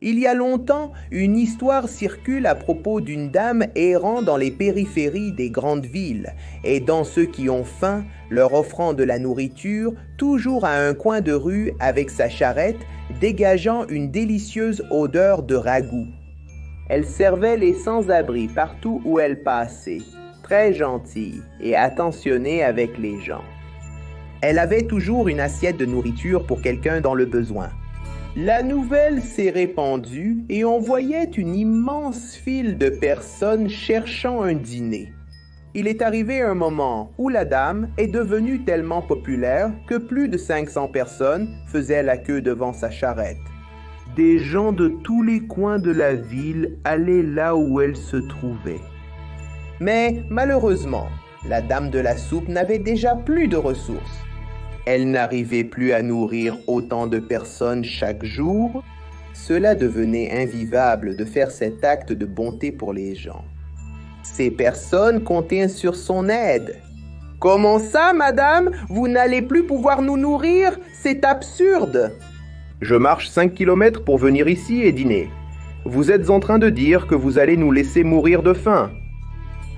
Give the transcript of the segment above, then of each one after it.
Il y a longtemps, une histoire circule à propos d'une dame errant dans les périphéries des grandes villes, aidant ceux qui ont faim, leur offrant de la nourriture, toujours à un coin de rue avec sa charrette, dégageant une délicieuse odeur de ragoût. Elle servait les sans-abri partout où elle passait, très gentille et attentionnée avec les gens. Elle avait toujours une assiette de nourriture pour quelqu'un dans le besoin. La nouvelle s'est répandue et on voyait une immense file de personnes cherchant un dîner. Il est arrivé un moment où la dame est devenue tellement populaire que plus de 500 personnes faisaient la queue devant sa charrette. Des gens de tous les coins de la ville allaient là où elle se trouvait. Mais malheureusement, la dame de la soupe n'avait déjà plus de ressources. Elle n'arrivait plus à nourrir autant de personnes chaque jour. Cela devenait invivable de faire cet acte de bonté pour les gens. Ces personnes comptaient sur son aide. « Comment ça, madame? Vous n'allez plus pouvoir nous nourrir? C'est absurde! » « Je marche 5 kilomètres pour venir ici et dîner. Vous êtes en train de dire que vous allez nous laisser mourir de faim. »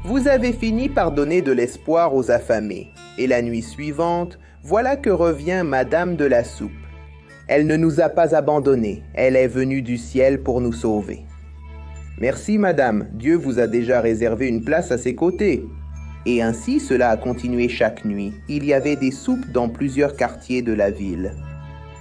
Vous avez fini par donner de l'espoir aux affamés. Et la nuit suivante, voilà que revient Madame de la Soupe. Elle ne nous a pas abandonnés. Elle est venue du ciel pour nous sauver. Merci, Madame. Dieu vous a déjà réservé une place à ses côtés. Et ainsi, cela a continué chaque nuit. Il y avait des soupes dans plusieurs quartiers de la ville.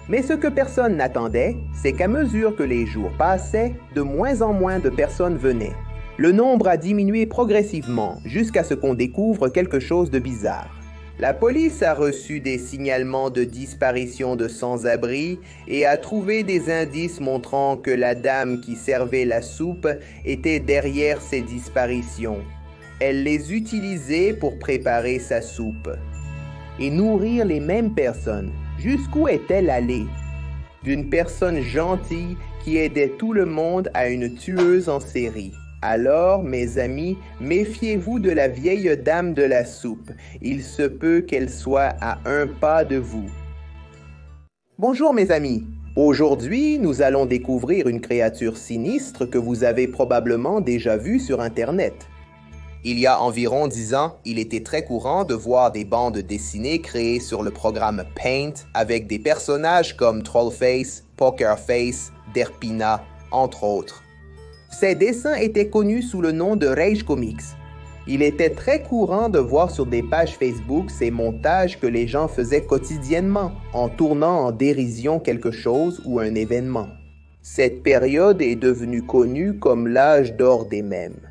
Mais ce que personne n'attendait, c'est qu'à mesure que les jours passaient, de moins en moins de personnes venaient. Le nombre a diminué progressivement jusqu'à ce qu'on découvre quelque chose de bizarre. La police a reçu des signalements de disparition de sans-abri et a trouvé des indices montrant que la dame qui servait la soupe était derrière ces disparitions. Elle les utilisait pour préparer sa soupe et nourrir les mêmes personnes. Jusqu'où est-elle allée? D'une personne gentille qui aidait tout le monde à une tueuse en série. Alors, mes amis, méfiez-vous de la vieille dame de la soupe. Il se peut qu'elle soit à un pas de vous. Bonjour mes amis. Aujourd'hui, nous allons découvrir une créature sinistre que vous avez probablement déjà vue sur Internet. Il y a environ 10 ans, il était très courant de voir des bandes dessinées créées sur le programme Paint avec des personnages comme Trollface, Pokerface, Derpina, entre autres. Ces dessins étaient connus sous le nom de Rage Comics. Il était très courant de voir sur des pages Facebook ces montages que les gens faisaient quotidiennement en tournant en dérision quelque chose ou un événement. Cette période est devenue connue comme l'âge d'or des mèmes.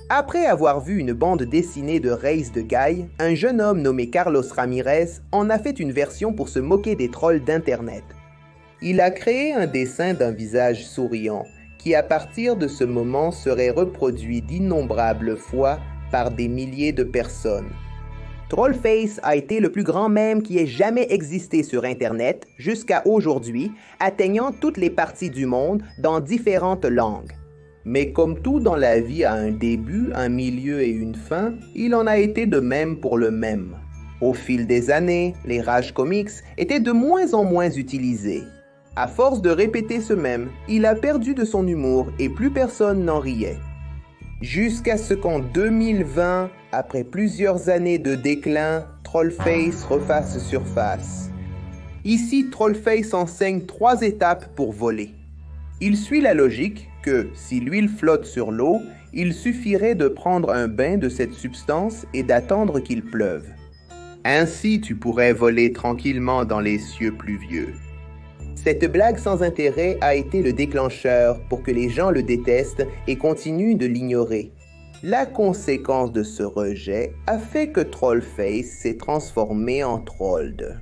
Après avoir vu une bande dessinée de Race de Guy, un jeune homme nommé Carlos Ramirez en a fait une version pour se moquer des trolls d'Internet. Il a créé un dessin d'un visage souriant qui à partir de ce moment serait reproduit d'innombrables fois par des milliers de personnes. Trollface a été le plus grand mème qui ait jamais existé sur Internet jusqu'à aujourd'hui, atteignant toutes les parties du monde dans différentes langues. Mais comme tout dans la vie a un début, un milieu et une fin, il en a été de même pour le mème. Au fil des années, les Rage Comics étaient de moins en moins utilisés. À force de répéter ce mème, il a perdu de son humour et plus personne n'en riait. Jusqu'à ce qu'en 2020, après plusieurs années de déclin, Trollface refasse surface. Ici, Trollface enseigne 3 étapes pour voler. Il suit la logique que, si l'huile flotte sur l'eau, il suffirait de prendre un bain de cette substance et d'attendre qu'il pleuve. Ainsi, tu pourrais voler tranquillement dans les cieux pluvieux. Cette blague sans intérêt a été le déclencheur pour que les gens le détestent et continuent de l'ignorer. La conséquence de ce rejet a fait que Trollface s'est transformé en Trold.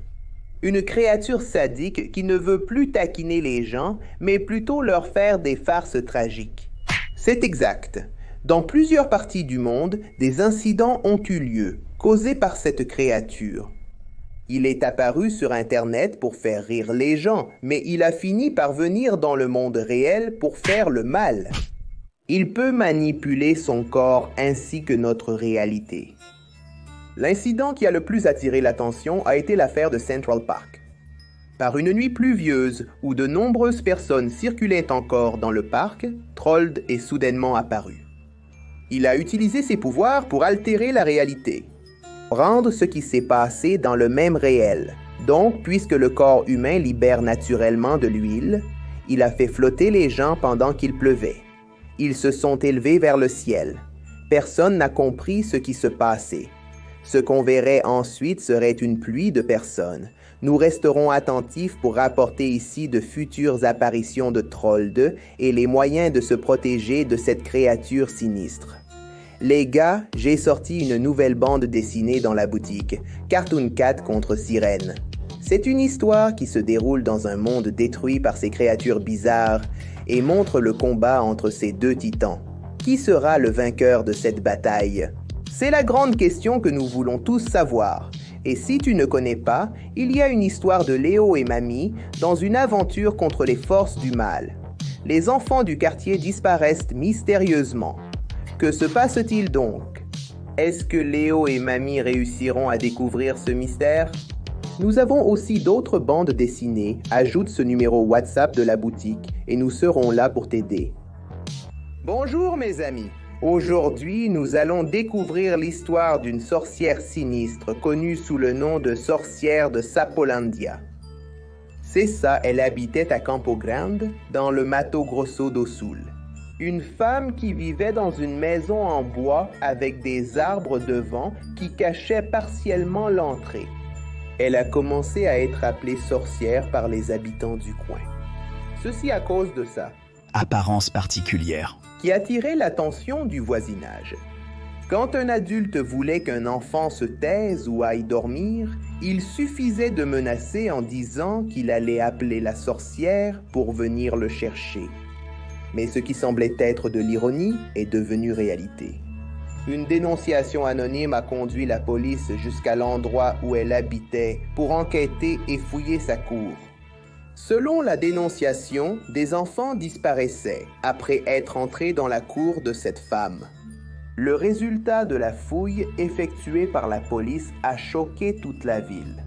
Une créature sadique qui ne veut plus taquiner les gens, mais plutôt leur faire des farces tragiques. C'est exact. Dans plusieurs parties du monde, des incidents ont eu lieu, causés par cette créature. Il est apparu sur Internet pour faire rire les gens, mais il a fini par venir dans le monde réel pour faire le mal. Il peut manipuler son corps ainsi que notre réalité. L'incident qui a le plus attiré l'attention a été l'affaire de Central Park. Par une nuit pluvieuse où de nombreuses personnes circulaient encore dans le parc, Trold est soudainement apparu. Il a utilisé ses pouvoirs pour altérer la réalité, rendre ce qui s'est passé dans le même réel. Donc, puisque le corps humain libère naturellement de l'huile, il a fait flotter les gens pendant qu'il pleuvait. Ils se sont élevés vers le ciel. Personne n'a compris ce qui se passait. Ce qu'on verrait ensuite serait une pluie de personnes. Nous resterons attentifs pour rapporter ici de futures apparitions de Trold et les moyens de se protéger de cette créature sinistre. Les gars, j'ai sorti une nouvelle bande dessinée dans la boutique, Cartoon Cat contre Sirène. C'est une histoire qui se déroule dans un monde détruit par ces créatures bizarres et montre le combat entre ces deux titans. Qui sera le vainqueur de cette bataille? C'est la grande question que nous voulons tous savoir. Et si tu ne connais pas, il y a une histoire de Léo et Mamie dans une aventure contre les forces du mal. Les enfants du quartier disparaissent mystérieusement. Que se passe-t-il donc? Est-ce que Léo et Mamie réussiront à découvrir ce mystère? Nous avons aussi d'autres bandes dessinées. Ajoute ce numéro WhatsApp de la boutique et nous serons là pour t'aider. Bonjour mes amis. Aujourd'hui, nous allons découvrir l'histoire d'une sorcière sinistre connue sous le nom de sorcière de Sapolandia. C'est ça, elle habitait à Campo Grande, dans le Mato Grosso do Sul. Une femme qui vivait dans une maison en bois avec des arbres devant qui cachaient partiellement l'entrée. Elle a commencé à être appelée sorcière par les habitants du coin. Ceci à cause de ça. Apparence particulière. Qui attirait l'attention du voisinage. Quand un adulte voulait qu'un enfant se taise ou aille dormir, il suffisait de menacer en disant qu'il allait appeler la sorcière pour venir le chercher. Mais ce qui semblait être de l'ironie est devenu réalité. Une dénonciation anonyme a conduit la police jusqu'à l'endroit où elle habitait pour enquêter et fouiller sa cour. Selon la dénonciation, des enfants disparaissaient après être entrés dans la cour de cette femme. Le résultat de la fouille effectuée par la police a choqué toute la ville.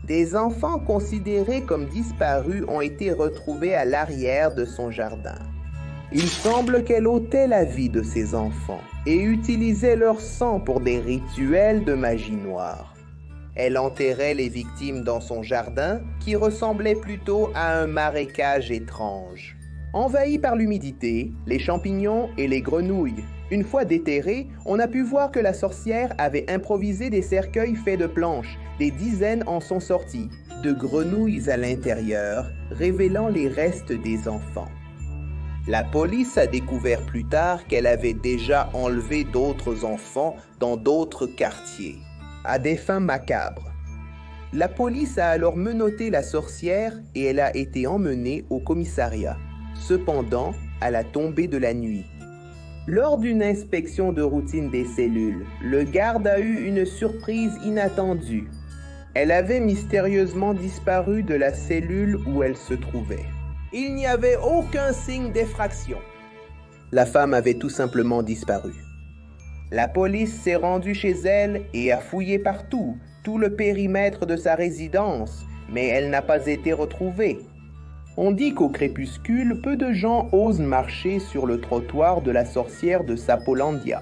Des enfants considérés comme disparus ont été retrouvés à l'arrière de son jardin. Il semble qu'elle ôtait la vie de ses enfants et utilisait leur sang pour des rituels de magie noire. Elle enterrait les victimes dans son jardin, qui ressemblait plutôt à un marécage étrange. Envahi par l'humidité, les champignons et les grenouilles. Une fois déterrée, on a pu voir que la sorcière avait improvisé des cercueils faits de planches. Des dizaines en sont sortis, de grenouilles à l'intérieur, révélant les restes des enfants. La police a découvert plus tard qu'elle avait déjà enlevé d'autres enfants dans d'autres quartiers, à des fins macabres. La police a alors menotté la sorcière et elle a été emmenée au commissariat. Cependant, à la tombée de la nuit, lors d'une inspection de routine des cellules, le garde a eu une surprise inattendue. Elle avait mystérieusement disparu de la cellule où elle se trouvait. Il n'y avait aucun signe d'effraction. La femme avait tout simplement disparu. La police s'est rendue chez elle et a fouillé partout, tout le périmètre de sa résidence, mais elle n'a pas été retrouvée. On dit qu'au crépuscule, peu de gens osent marcher sur le trottoir de la sorcière de Sapolandia.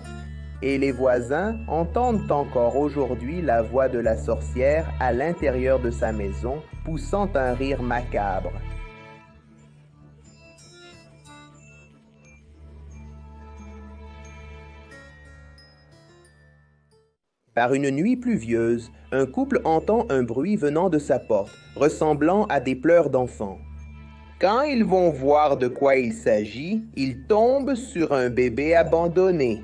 Et les voisins entendent encore aujourd'hui la voix de la sorcière à l'intérieur de sa maison, poussant un rire macabre. Par une nuit pluvieuse, un couple entend un bruit venant de sa porte, ressemblant à des pleurs d'enfants. Quand ils vont voir de quoi il s'agit, ils tombent sur un bébé abandonné.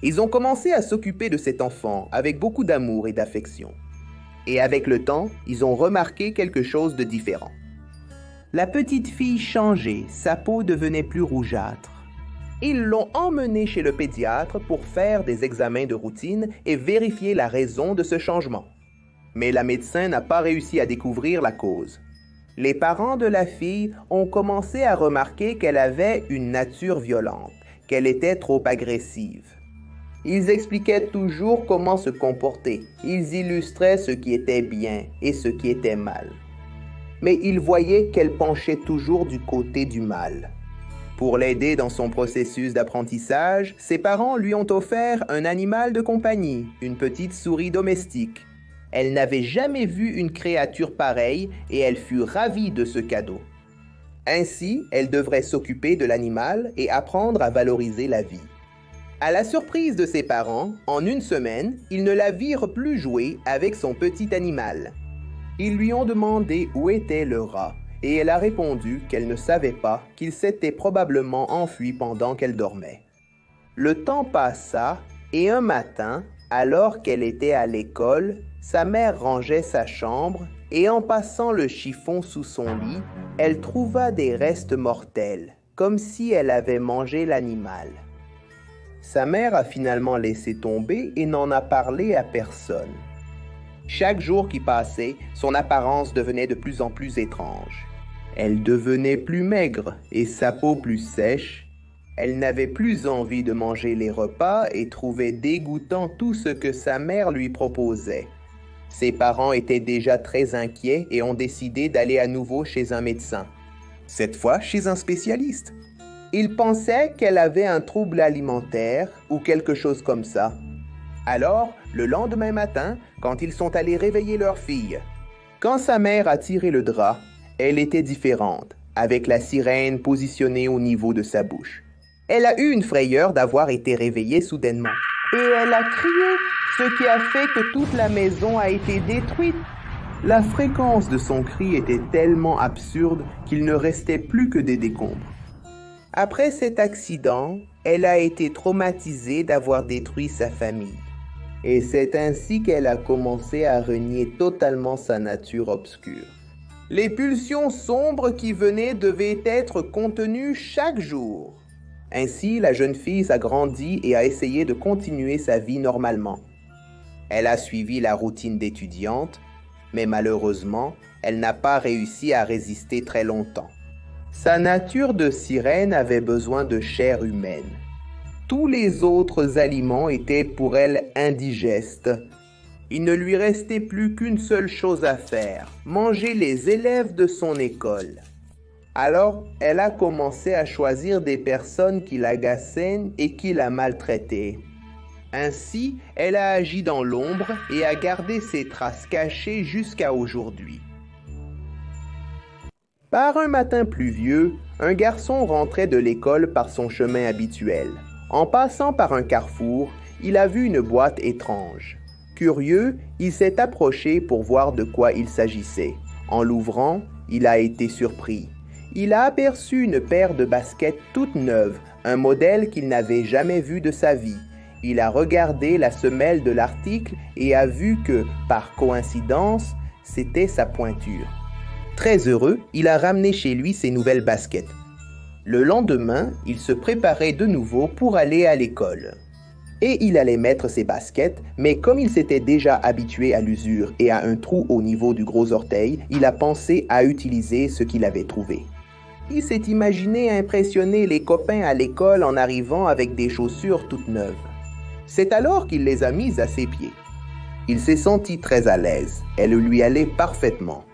Ils ont commencé à s'occuper de cet enfant avec beaucoup d'amour et d'affection. Et avec le temps, ils ont remarqué quelque chose de différent. La petite fille changeait, sa peau devenait plus rougeâtre. Ils l'ont emmenée chez le pédiatre pour faire des examens de routine et vérifier la raison de ce changement. Mais la médecin n'a pas réussi à découvrir la cause. Les parents de la fille ont commencé à remarquer qu'elle avait une nature violente, qu'elle était trop agressive. Ils expliquaient toujours comment se comporter. Ils illustraient ce qui était bien et ce qui était mal. mais il voyait qu'elle penchait toujours du côté du mal. Pour l'aider dans son processus d'apprentissage, ses parents lui ont offert un animal de compagnie, une petite souris domestique. Elle n'avait jamais vu une créature pareille et elle fut ravie de ce cadeau. Ainsi, elle devrait s'occuper de l'animal et apprendre à valoriser la vie. À la surprise de ses parents, en une semaine, ils ne la virent plus jouer avec son petit animal. Ils lui ont demandé où était le rat, et elle a répondu qu'elle ne savait pas, qu'il s'était probablement enfui pendant qu'elle dormait. Le temps passa, et un matin, alors qu'elle était à l'école, sa mère rangeait sa chambre, et en passant le chiffon sous son lit, elle trouva des restes mortels, comme si elle avait mangé l'animal. Sa mère a finalement laissé tomber et n'en a parlé à personne. Chaque jour qui passait, son apparence devenait de plus en plus étrange. Elle devenait plus maigre et sa peau plus sèche. Elle n'avait plus envie de manger les repas et trouvait dégoûtant tout ce que sa mère lui proposait. Ses parents étaient déjà très inquiets et ont décidé d'aller à nouveau chez un médecin. Cette fois chez un spécialiste. Ils pensaient qu'elle avait un trouble alimentaire ou quelque chose comme ça. Alors, le lendemain matin, quand ils sont allés réveiller leur fille, quand sa mère a tiré le drap, elle était différente, avec la sirène positionnée au niveau de sa bouche. Elle a eu une frayeur d'avoir été réveillée soudainement. Et elle a crié, ce qui a fait que toute la maison a été détruite. La fréquence de son cri était tellement absurde qu'il ne restait plus que des décombres. Après cet accident, elle a été traumatisée d'avoir détruit sa famille. Et c'est ainsi qu'elle a commencé à renier totalement sa nature obscure. Les pulsions sombres qui venaient devaient être contenues chaque jour. Ainsi, la jeune fille a grandi et a essayé de continuer sa vie normalement. Elle a suivi la routine d'étudiante, mais malheureusement, elle n'a pas réussi à résister très longtemps. Sa nature de sirène avait besoin de chair humaine. Tous les autres aliments étaient pour elle indigestes. Il ne lui restait plus qu'une seule chose à faire, manger les élèves de son école. Alors, elle a commencé à choisir des personnes qui l'agaçaient et qui la maltraitaient. Ainsi, elle a agi dans l'ombre et a gardé ses traces cachées jusqu'à aujourd'hui. Par un matin pluvieux, un garçon rentrait de l'école par son chemin habituel. En passant par un carrefour, il a vu une boîte étrange. Curieux, il s'est approché pour voir de quoi il s'agissait. En l'ouvrant, il a été surpris. Il a aperçu une paire de baskets toutes neuves, un modèle qu'il n'avait jamais vu de sa vie. Il a regardé la semelle de l'article et a vu que, par coïncidence, c'était sa pointure. Très heureux, il a ramené chez lui ses nouvelles baskets. Le lendemain, il se préparait de nouveau pour aller à l'école. Et il allait mettre ses baskets, mais comme il s'était déjà habitué à l'usure et à un trou au niveau du gros orteil, il a pensé à utiliser ce qu'il avait trouvé. Il s'est imaginé impressionner les copains à l'école en arrivant avec des chaussures toutes neuves. C'est alors qu'il les a mises à ses pieds. Il s'est senti très à l'aise. Elles lui allaient parfaitement.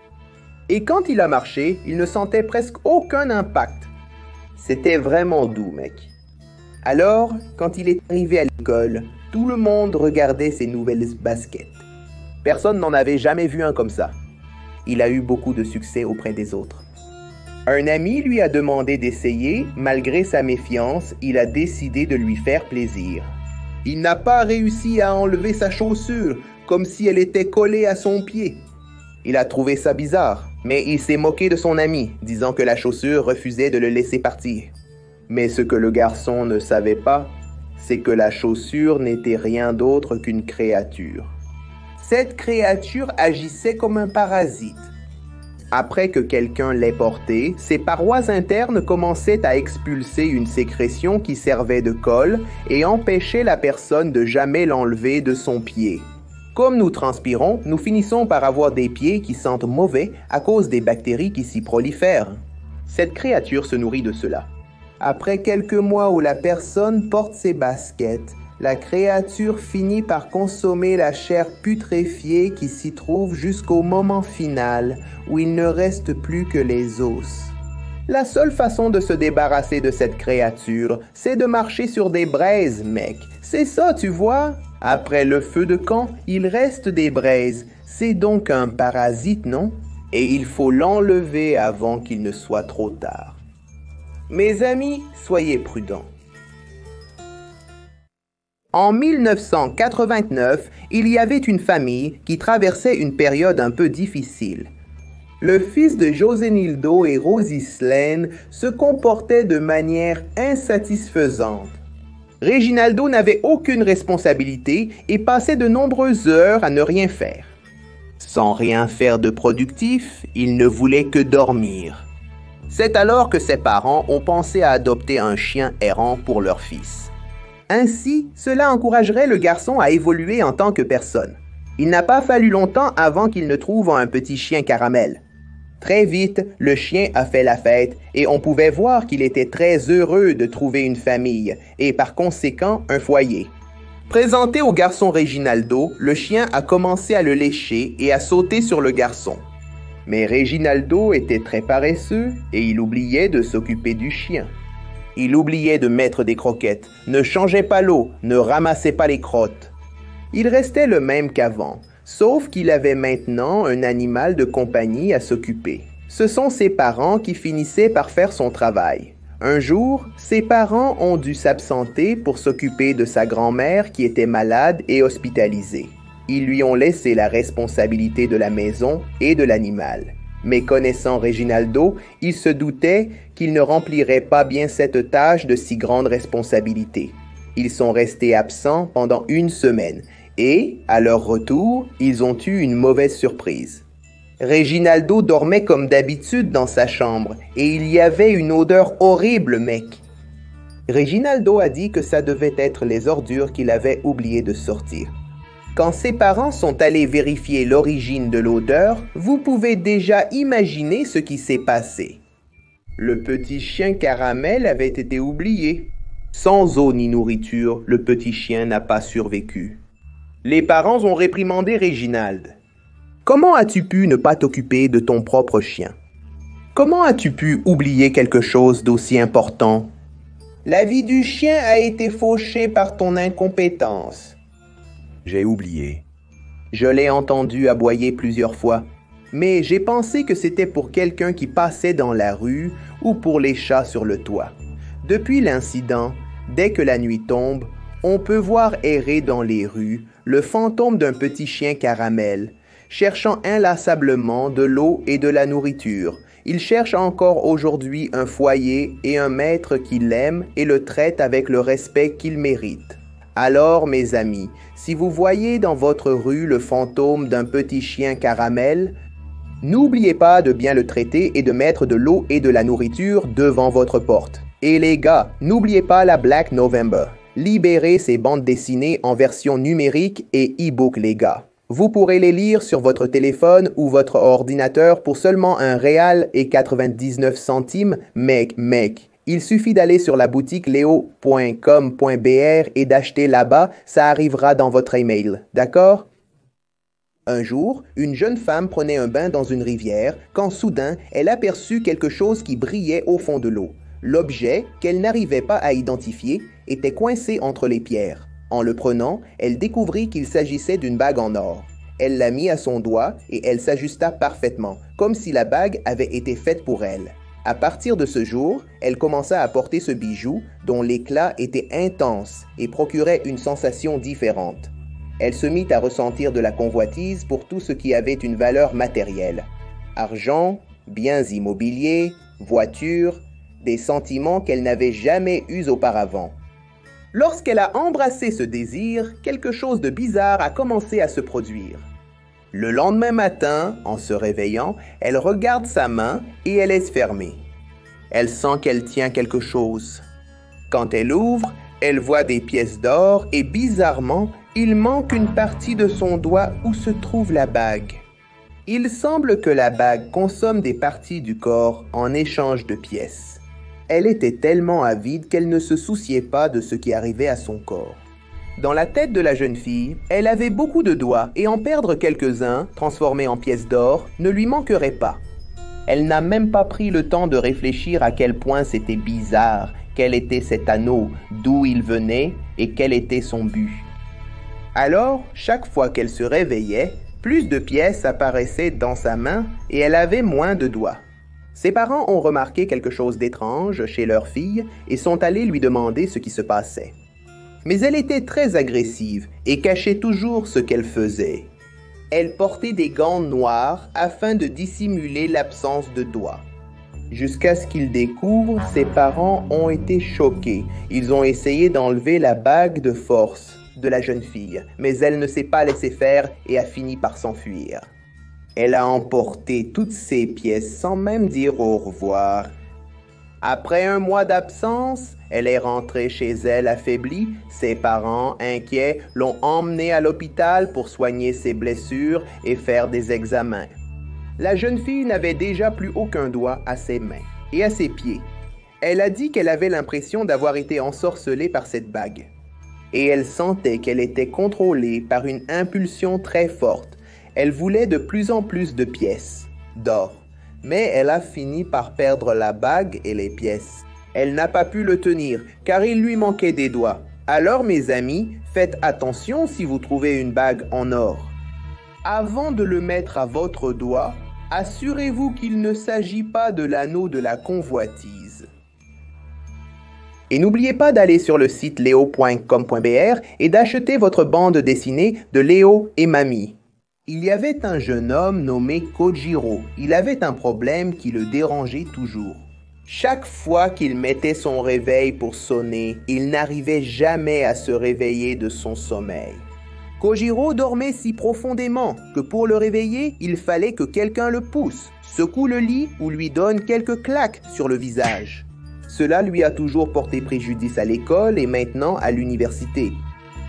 Et quand il a marché, il ne sentait presque aucun impact. C'était vraiment doux, mec. Alors, quand il est arrivé à l'école, tout le monde regardait ses nouvelles baskets. Personne n'en avait jamais vu un comme ça. Il a eu beaucoup de succès auprès des autres. Un ami lui a demandé d'essayer. Malgré sa méfiance, il a décidé de lui faire plaisir. Il n'a pas réussi à enlever sa chaussure, comme si elle était collée à son pied. Il a trouvé ça bizarre, mais il s'est moqué de son ami, disant que la chaussure refusait de le laisser partir. Mais ce que le garçon ne savait pas, c'est que la chaussure n'était rien d'autre qu'une créature. Cette créature agissait comme un parasite. Après que quelqu'un l'ait porté, ses parois internes commençaient à expulser une sécrétion qui servait de colle et empêchait la personne de jamais l'enlever de son pied. Comme nous transpirons, nous finissons par avoir des pieds qui sentent mauvais à cause des bactéries qui s'y prolifèrent. Cette créature se nourrit de cela. Après quelques mois où la personne porte ses baskets, la créature finit par consommer la chair putréfiée qui s'y trouve jusqu'au moment final où il ne reste plus que les os. La seule façon de se débarrasser de cette créature, c'est de marcher sur des braises, mec. C'est ça, tu vois? Après le feu de camp, il reste des braises. C'est donc un parasite, non? Et il faut l'enlever avant qu'il ne soit trop tard. Mes amis, soyez prudents. En 1989, il y avait une famille qui traversait une période un peu difficile. Le fils de Josénildo et Rosie Slane se comportait de manière insatisfaisante. Reginaldo n'avait aucune responsabilité et passait de nombreuses heures à ne rien faire. Sans rien faire de productif, il ne voulait que dormir. C'est alors que ses parents ont pensé à adopter un chien errant pour leur fils. Ainsi, cela encouragerait le garçon à évoluer en tant que personne. Il n'a pas fallu longtemps avant qu'il ne trouve un petit chien caramel. Très vite, le chien a fait la fête et on pouvait voir qu'il était très heureux de trouver une famille et par conséquent un foyer. Présenté au garçon Reginaldo, le chien a commencé à le lécher et à sauter sur le garçon. Mais Reginaldo était très paresseux et il oubliait de s'occuper du chien. Il oubliait de mettre des croquettes, ne changeait pas l'eau, ne ramassait pas les crottes. Il restait le même qu'avant, sauf qu'il avait maintenant un animal de compagnie à s'occuper. Ce sont ses parents qui finissaient par faire son travail. Un jour, ses parents ont dû s'absenter pour s'occuper de sa grand-mère qui était malade et hospitalisée. Ils lui ont laissé la responsabilité de la maison et de l'animal. Mais connaissant Reginaldo, il se doutait qu'il ne remplirait pas bien cette tâche de si grande responsabilité. Ils sont restés absents pendant 1 semaine et, à leur retour, ils ont eu une mauvaise surprise. Reginaldo dormait comme d'habitude dans sa chambre et il y avait une odeur horrible, mec. Reginaldo a dit que ça devait être les ordures qu'il avait oublié de sortir. Quand ses parents sont allés vérifier l'origine de l'odeur, vous pouvez déjà imaginer ce qui s'est passé. Le petit chien caramel avait été oublié. Sans eau ni nourriture, le petit chien n'a pas survécu. Les parents ont réprimandé Reginald. Comment as-tu pu ne pas t'occuper de ton propre chien? Comment as-tu pu oublier quelque chose d'aussi important? La vie du chien a été fauchée par ton incompétence. J'ai oublié. Je l'ai entendu aboyer plusieurs fois, mais j'ai pensé que c'était pour quelqu'un qui passait dans la rue ou pour les chats sur le toit. Depuis l'incident, dès que la nuit tombe, on peut voir errer dans les rues le fantôme d'un petit chien caramel, cherchant inlassablement de l'eau et de la nourriture. Il cherche encore aujourd'hui un foyer et un maître qui l'aime et le traite avec le respect qu'il mérite. Alors, mes amis, si vous voyez dans votre rue le fantôme d'un petit chien caramel, n'oubliez pas de bien le traiter et de mettre de l'eau et de la nourriture devant votre porte. Et les gars, n'oubliez pas la Black November. Libérez ces bandes dessinées en version numérique et e-book, les gars. Vous pourrez les lire sur votre téléphone ou votre ordinateur pour seulement $1,99, mec. Il suffit d'aller sur la boutique leo.com.br et d'acheter là-bas, ça arrivera dans votre email, d'accord? Un jour, une jeune femme prenait un bain dans une rivière quand soudain, elle aperçut quelque chose qui brillait au fond de l'eau. L'objet, qu'elle n'arrivait pas à identifier, était coincé entre les pierres. En le prenant, elle découvrit qu'il s'agissait d'une bague en or. Elle la mit à son doigt et elle s'ajusta parfaitement, comme si la bague avait été faite pour elle. À partir de ce jour, elle commença à porter ce bijou dont l'éclat était intense et procurait une sensation différente. Elle se mit à ressentir de la convoitise pour tout ce qui avait une valeur matérielle. Argent, biens immobiliers, voitures, des sentiments qu'elle n'avait jamais eus auparavant. Lorsqu'elle a embrassé ce désir, quelque chose de bizarre a commencé à se produire. Le lendemain matin, en se réveillant, elle regarde sa main et elle est fermée. Elle sent qu'elle tient quelque chose. Quand elle ouvre, elle voit des pièces d'or et bizarrement, il manque une partie de son doigt où se trouve la bague. Il semble que la bague consomme des parties du corps en échange de pièces. Elle était tellement avide qu'elle ne se souciait pas de ce qui arrivait à son corps. Dans la tête de la jeune fille, elle avait beaucoup de doigts et en perdre quelques-uns, transformés en pièces d'or, ne lui manquerait pas. Elle n'a même pas pris le temps de réfléchir à quel point c'était bizarre, quel était cet anneau, d'où il venait et quel était son but. Alors, chaque fois qu'elle se réveillait, plus de pièces apparaissaient dans sa main et elle avait moins de doigts. Ses parents ont remarqué quelque chose d'étrange chez leur fille et sont allés lui demander ce qui se passait. Mais elle était très agressive et cachait toujours ce qu'elle faisait. Elle portait des gants noirs afin de dissimuler l'absence de doigts. Jusqu'à ce qu'ils découvrent, ses parents ont été choqués. Ils ont essayé d'enlever la bague de force de la jeune fille, mais elle ne s'est pas laissée faire et a fini par s'enfuir. Elle a emporté toutes ses pièces sans même dire au revoir. Après un mois d'absence, elle est rentrée chez elle affaiblie. Ses parents, inquiets, l'ont emmenée à l'hôpital pour soigner ses blessures et faire des examens. La jeune fille n'avait déjà plus aucun doigt à ses mains et à ses pieds. Elle a dit qu'elle avait l'impression d'avoir été ensorcelée par cette bague. Et elle sentait qu'elle était contrôlée par une impulsion très forte. Elle voulait de plus en plus de pièces d'or. Mais elle a fini par perdre la bague et les pièces. Elle n'a pas pu le tenir, car il lui manquait des doigts. Alors, mes amis, faites attention si vous trouvez une bague en or. Avant de le mettre à votre doigt, assurez-vous qu'il ne s'agit pas de l'anneau de la convoitise. Et n'oubliez pas d'aller sur le site leo.com.br et d'acheter votre bande dessinée de Léo et Mamie. Il y avait un jeune homme nommé Kojiro. Il avait un problème qui le dérangeait toujours. Chaque fois qu'il mettait son réveil pour sonner, il n'arrivait jamais à se réveiller de son sommeil. Kojiro dormait si profondément que pour le réveiller, il fallait que quelqu'un le pousse, secoue le lit ou lui donne quelques claques sur le visage. Cela lui a toujours porté préjudice à l'école et maintenant à l'université.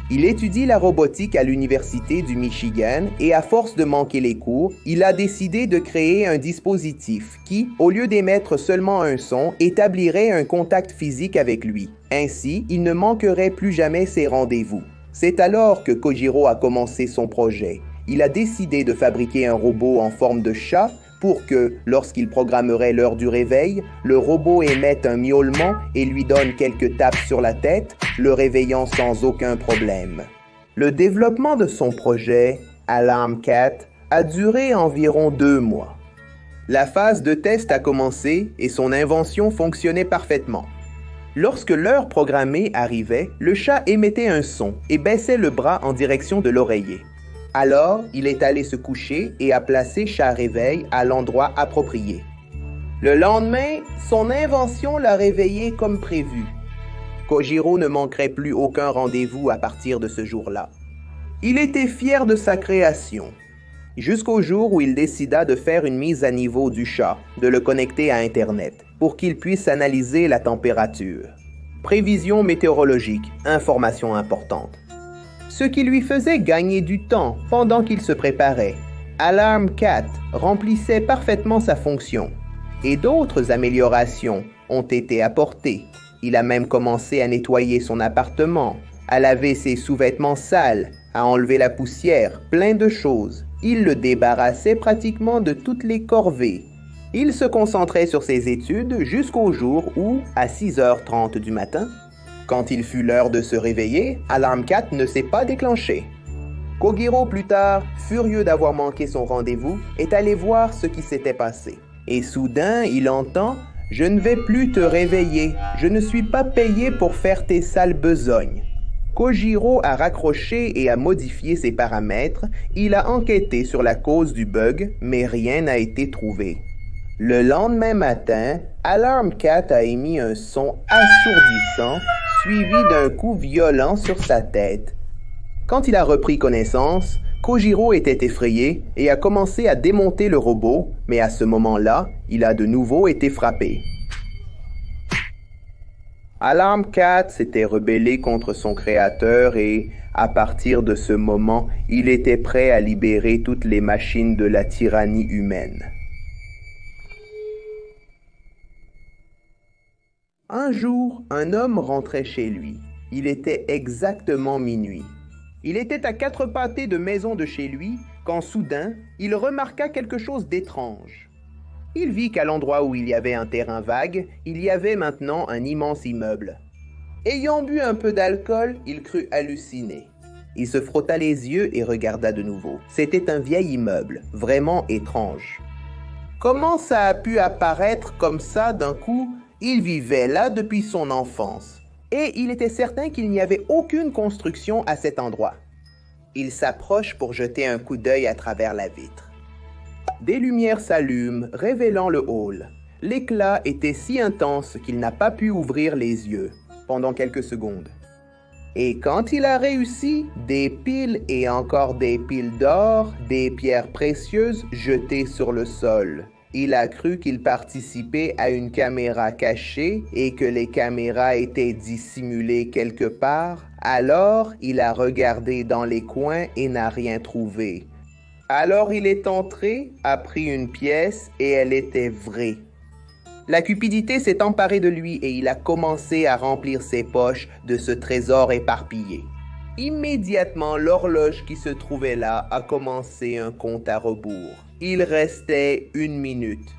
Il étudie la robotique à l'Université du Michigan et à force de manquer les cours, il a décidé de créer un dispositif qui, au lieu d'émettre seulement un son, établirait un contact physique avec lui. Ainsi, il ne manquerait plus jamais ses rendez-vous. C'est alors que Kojiro a commencé son projet. Il a décidé de fabriquer un robot en forme de chat pour que, lorsqu'il programmerait l'heure du réveil, le robot émette un miaulement et lui donne quelques tapes sur la tête, le réveillant sans aucun problème. Le développement de son projet, Alarm Cat, a duré environ 2 mois. La phase de test a commencé et son invention fonctionnait parfaitement. Lorsque l'heure programmée arrivait, le chat émettait un son et baissait le bras en direction de l'oreiller. Alors, il est allé se coucher et a placé Chat Réveil à l'endroit approprié. Le lendemain, son invention l'a réveillé comme prévu. Kojiro ne manquerait plus aucun rendez-vous à partir de ce jour-là. Il était fier de sa création, jusqu'au jour où il décida de faire une mise à niveau du chat, de le connecter à Internet, pour qu'il puisse analyser la température. Prévision météorologique, information importante. Ce qui lui faisait gagner du temps pendant qu'il se préparait. Alarm Cat remplissait parfaitement sa fonction et d'autres améliorations ont été apportées. Il a même commencé à nettoyer son appartement, à laver ses sous-vêtements sales, à enlever la poussière, plein de choses. Il le débarrassait pratiquement de toutes les corvées. Il se concentrait sur ses études jusqu'au jour où, à 6h30 du matin, quand il fut l'heure de se réveiller, Alarm Cat ne s'est pas déclenché. Kojiro, plus tard, furieux d'avoir manqué son rendez-vous, est allé voir ce qui s'était passé. Et soudain, il entend « Je ne vais plus te réveiller, je ne suis pas payé pour faire tes sales besognes. » Kojiro a raccroché et a modifié ses paramètres. Il a enquêté sur la cause du bug, mais rien n'a été trouvé. Le lendemain matin, Alarm Cat a émis un son assourdissant, suivi d'un coup violent sur sa tête. Quand il a repris connaissance, Kojiro était effrayé et a commencé à démonter le robot, mais à ce moment-là, il a de nouveau été frappé. Alarm Cat s'était rebellé contre son créateur et, à partir de ce moment, il était prêt à libérer toutes les machines de la tyrannie humaine. Un jour, un homme rentrait chez lui. Il était exactement minuit. Il était à 4 pâtés de maison de chez lui quand soudain, il remarqua quelque chose d'étrange. Il vit qu'à l'endroit où il y avait un terrain vague, il y avait maintenant un immense immeuble. Ayant bu un peu d'alcool, il crut halluciner. Il se frotta les yeux et regarda de nouveau. C'était un vieil immeuble, vraiment étrange. Comment ça a pu apparaître comme ça d'un coup? Il vivait là depuis son enfance. Et il était certain qu'il n'y avait aucune construction à cet endroit. Il s'approche pour jeter un coup d'œil à travers la vitre. Des lumières s'allument, révélant le hall. L'éclat était si intense qu'il n'a pas pu ouvrir les yeux pendant quelques secondes. Et quand il a réussi, des piles et encore des piles d'or, des pierres précieuses jetées sur le sol. Il a cru qu'il participait à une caméra cachée et que les caméras étaient dissimulées quelque part. Alors, il a regardé dans les coins et n'a rien trouvé. Alors il est entré, a pris une pièce et elle était vraie. La cupidité s'est emparée de lui et il a commencé à remplir ses poches de ce trésor éparpillé. Immédiatement, l'horloge qui se trouvait là a commencé un compte à rebours. Il restait 1 minute.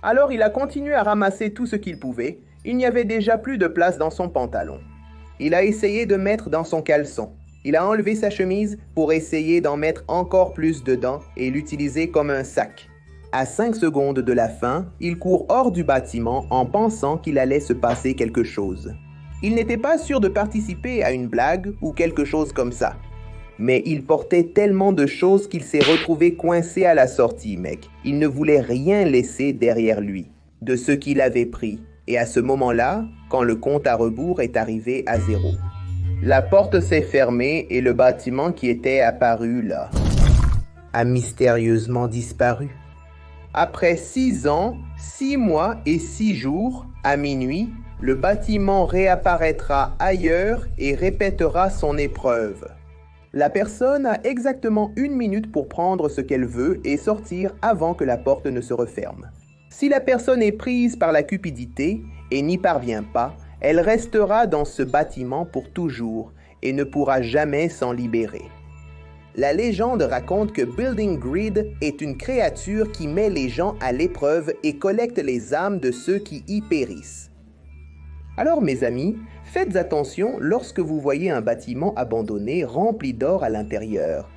Alors il a continué à ramasser tout ce qu'il pouvait. Il n'y avait déjà plus de place dans son pantalon. Il a essayé de mettre dans son caleçon. Il a enlevé sa chemise pour essayer d'en mettre encore plus dedans et l'utiliser comme un sac. À 5 secondes de la fin, il court hors du bâtiment en pensant qu'il allait se passer quelque chose. Il n'était pas sûr de participer à une blague ou quelque chose comme ça. Mais il portait tellement de choses qu'il s'est retrouvé coincé à la sortie, mec. Il ne voulait rien laisser derrière lui, de ce qu'il avait pris. Et à ce moment-là, quand le compte à rebours est arrivé à 0. La porte s'est fermée et le bâtiment qui était apparu là a mystérieusement disparu. Après 6 ans, 6 mois et 6 jours, à minuit, le bâtiment réapparaîtra ailleurs et répétera son épreuve. La personne a exactement 1 minute pour prendre ce qu'elle veut et sortir avant que la porte ne se referme. Si la personne est prise par la cupidité et n'y parvient pas, elle restera dans ce bâtiment pour toujours et ne pourra jamais s'en libérer. La légende raconte que Building Greed est une créature qui met les gens à l'épreuve et collecte les âmes de ceux qui y périssent. Alors mes amis, faites attention lorsque vous voyez un bâtiment abandonné rempli d'or à l'intérieur.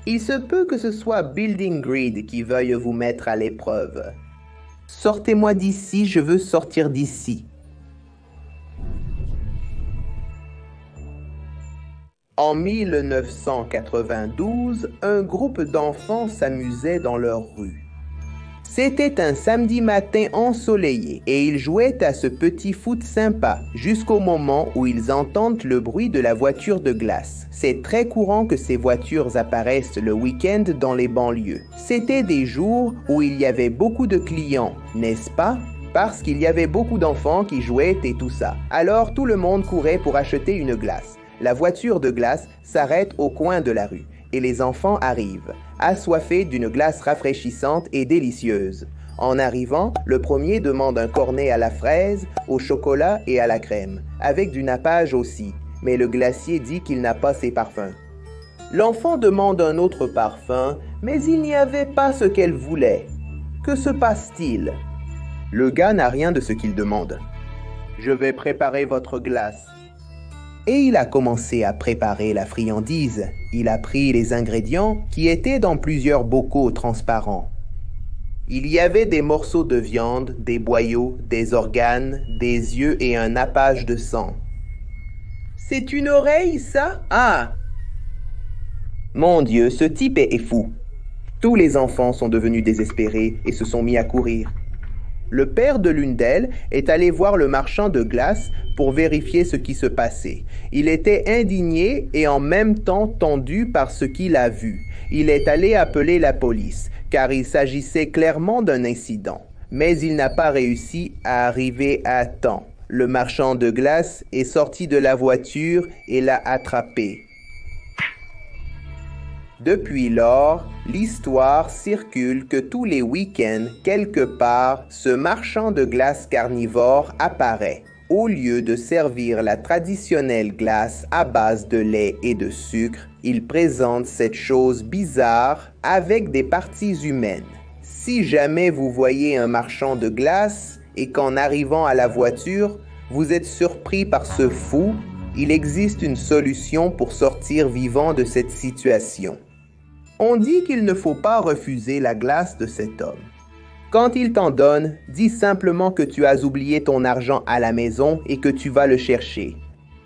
Il se peut que ce soit Building Greed qui veuille vous mettre à l'épreuve. Sortez-moi d'ici, je veux sortir d'ici. En 1992, un groupe d'enfants s'amusait dans leur rue. C'était un samedi matin ensoleillé et ils jouaient à ce petit foot sympa jusqu'au moment où ils entendent le bruit de la voiture de glace. C'est très courant que ces voitures apparaissent le week-end dans les banlieues. C'était des jours où il y avait beaucoup de clients, n'est-ce pas? Parce qu'il y avait beaucoup d'enfants qui jouaient et tout ça. Alors tout le monde courait pour acheter une glace. La voiture de glace s'arrête au coin de la rue et les enfants arrivent, assoiffés d'une glace rafraîchissante et délicieuse. En arrivant, le premier demande un cornet à la fraise, au chocolat et à la crème, avec du nappage aussi, mais le glacier dit qu'il n'a pas ces parfums. L'enfant demande un autre parfum, mais il n'y avait pas ce qu'elle voulait. Que se passe-t-il? Le gars n'a rien de ce qu'il demande. « Je vais préparer votre glace. » Et il a commencé à préparer la friandise. Il a pris les ingrédients qui étaient dans plusieurs bocaux transparents. Il y avait des morceaux de viande, des boyaux, des organes, des yeux et un nappage de sang. C'est une oreille, ça? Ah! Mon Dieu, ce type est fou. Tous les enfants sont devenus désespérés et se sont mis à courir. Le père de l'une d'elles est allé voir le marchand de glace pour vérifier ce qui se passait. Il était indigné et en même temps tendu par ce qu'il a vu. Il est allé appeler la police, car il s'agissait clairement d'un incident. Mais il n'a pas réussi à arriver à temps. Le marchand de glace est sorti de la voiture et l'a attrapé. Depuis lors, l'histoire circule que tous les week-ends, quelque part, ce marchand de glace carnivore apparaît. Au lieu de servir la traditionnelle glace à base de lait et de sucre, il présente cette chose bizarre avec des parties humaines. Si jamais vous voyez un marchand de glace et qu'en arrivant à la voiture, vous êtes surpris par ce fou, il existe une solution pour sortir vivant de cette situation. On dit qu'il ne faut pas refuser la glace de cet homme. Quand il t'en donne, dis simplement que tu as oublié ton argent à la maison et que tu vas le chercher.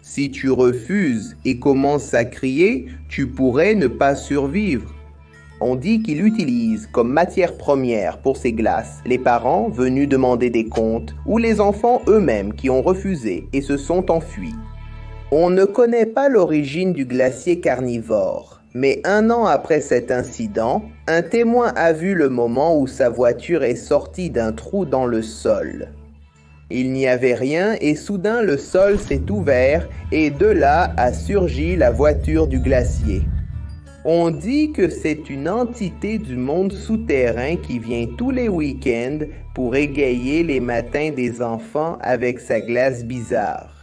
Si tu refuses et commences à crier, tu pourrais ne pas survivre. On dit qu'il utilise comme matière première pour ses glaces les parents venus demander des comptes ou les enfants eux-mêmes qui ont refusé et se sont enfuis. On ne connaît pas l'origine du glacier carnivore, mais 1 an après cet incident, un témoin a vu le moment où sa voiture est sortie d'un trou dans le sol. Il n'y avait rien et soudain le sol s'est ouvert et de là a surgi la voiture du glacier. On dit que c'est une entité du monde souterrain qui vient tous les week-ends pour égayer les matins des enfants avec sa glace bizarre.